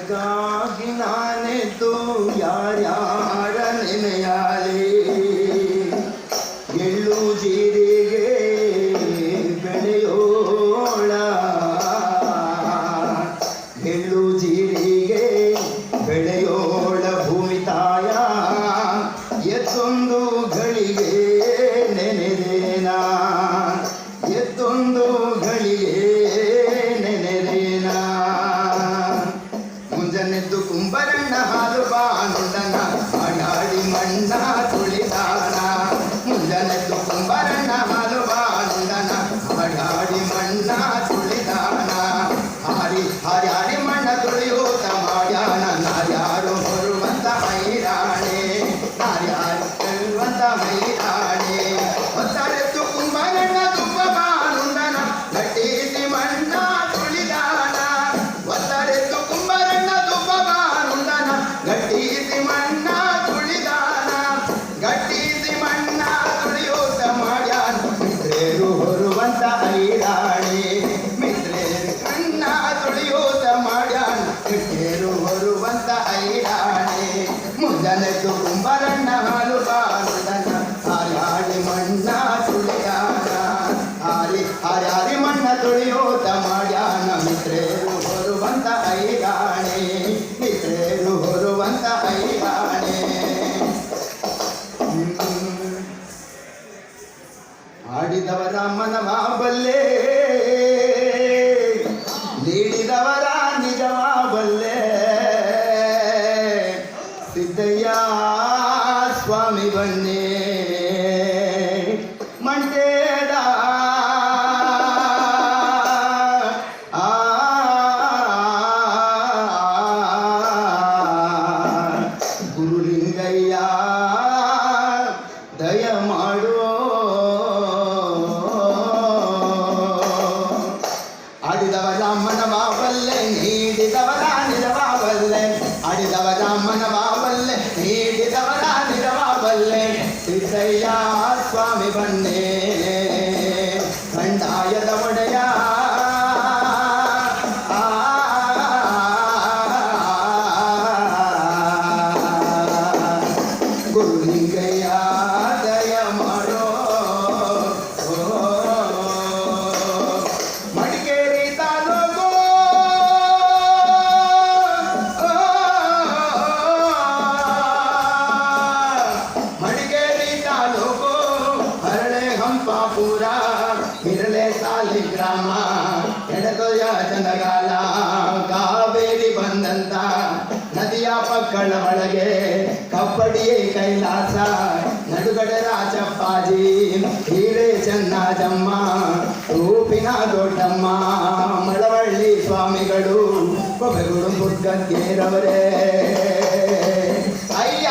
ಅದಕ್ಕಾಗಿ ನಾನೆದ್ದು ಯಾರ್ಯಾರ ನೆನೆಯಾಲಿ ಎಳ್ಳು ಜೀರಿಗೆ ಬೆಳೆಯೋಳ ಎಳ್ಳು ಜೀರಿಗೆ ಬೆಳೆಯೋಳ ಭೂಮಿ ತಾಯ ಎತ್ತೊಂದು ಗಳಿಗೆ ನೆನೆದೇನಾ ಎತ್ತೊಂದು ಗಳಿಗೆ ನೆನೆದೇನಾ ಮುಂಜಾನೆದ್ದು ಕುಂಬರಣ್ಣ ಹಾಲು ಬಾನುಂಡನ ಆಡಾಡಿ ಮಣ್ಣ ತುಳಿದಾನ ಮುಂಜಾನೆದ್ದು ಕುಂಬರಣ್ಣ ಹಾಲು ಬಾನುಂಡನ ಆಡಾಡಿ ಮಣ್ಣ ತುಳಿದಾನ ಹಾರಿ ಮಣ್ಣ ತುಳಿಯೂತ ಮಾಡ್ಯಾನ ನಾರ್ಯಾರು ಬರುವಂತ ಹೈರಾಣೆ ನಾರ್ಯಾರು ಬರುವಂತ ಹೈರಾಣೆ ಹೊತ್ತಾರೆತ್ತು ಕುಂಬರಣ್ಣ ತುಪ್ಪ ಬಾನುಂಡನ ಗಟ್ಟಿಸಿ ಮಣ್ಣ ತುಳಿದಾನ ಹೊತ್ತಾರೆತ್ತು ಕುಂಬರಣ್ಣ ತುಪ್ಪ ಬಾನುಂಡನ ಗಟ್ಟಿಸಿ ಮಣ್ಣ ತುಳಿದಾನ ಗಟ್ಟಿಸಿ ಮಣ್ಣ ತುಳಿಯೂತ ಮಾಡ್ಯಾನ ಮಿತ್ರೇರು ಹೊರುವಂತ ಹೈರಾಣೆ ಮಿತ್ರೇರು ಮಣ್ಣ ತುಳಿಯೂತ ಮಾಡ್ಯಾನ ಮಿತ್ರೇರು ಹೊರುವಂತ ಹೈರಾಣೆ ಮುಂಜಾನೆದ್ದು ಕುಂಬರಣ್ಣ ಹಾಲು ಬಾನುಂಡನ ಹಾರಿ ಮಣ್ಣ ತುಳಿದಾನ ಹಾರಿ ಮಣ್ಣ ತುಳಿಯೋತ ಮಾಡ್ಯಾನ ಮಿತ್ರೇರು ಹೊರುವಂತ ಐಗಾಣೆ ಮಿತ್ರೇರು ಹೊರುವಂತ ಐಗಾಣೆ ಆಡಿದವರ ಮನವ ಬಲ್ಲೆ ನೀಡಿದವರ ನಿಜವ ಬಲ್ಲೆ ಸಿದ್ದಯ್ಯ ಸ್ವಾಮಿ ಬನ್ನಿ ಮಂಟೇದ ಗುರುಲಿಂಗಯ್ಯ ದಯ ಮಾಡೋ ಆಡಿದವರ ಮನವ ಬಲ್ಲೆ ನೀಡಿದವರ ನಿಜವ ಬಲ್ಲೆ ಆಡಿದವರ ಮನವ ಬಲ್ಲೆ ನೀಡಿದವರ ನಿಜವ ಬಲ್ಲೆ ಸಿದ್ದಯ್ಯ ಸ್ವಾಮಿ ಬನ್ನಿ ಕಂದಾಯದ ಒಡೆಯ ಗುರುಲಿಂಗಯ್ಯ ದಯ ಮಾಡೋ ಮಡಿಕೇರಿ ತಾಲೂಕು ಮಡಿಕೇರಿ ತಾಲೂಕು ಹರಳೆ ಹಂಪಾಪುರ ಹಿರಳೆ ಸಾಲಿಗ್ರಾಮ ಎಡದೊಯ್ಯ ಚಂದಗಾಲ ಕಾವೇರಿ ಬಂದಂತ ನದಿಯ ಪಕ್ಕಳ ಒಳಗೆ ಕಬ್ಬಡಿಯೇ ಕೈಲಾಸ ನಡುಗಡೆ ರಾಜಪ್ಪಾಜಿ ಹೀರೆ ಚೆನ್ನಜಮ್ಮ ರೂಪಿನ ದೊಡ್ಡಮ್ಮ ಮಳವಳ್ಳಿ ಸ್ವಾಮಿಗಳು ಕೊಬೆಗುಡು ಮುದ್ಗಕ್ಕೇರವರೇ ಅಯ್ಯ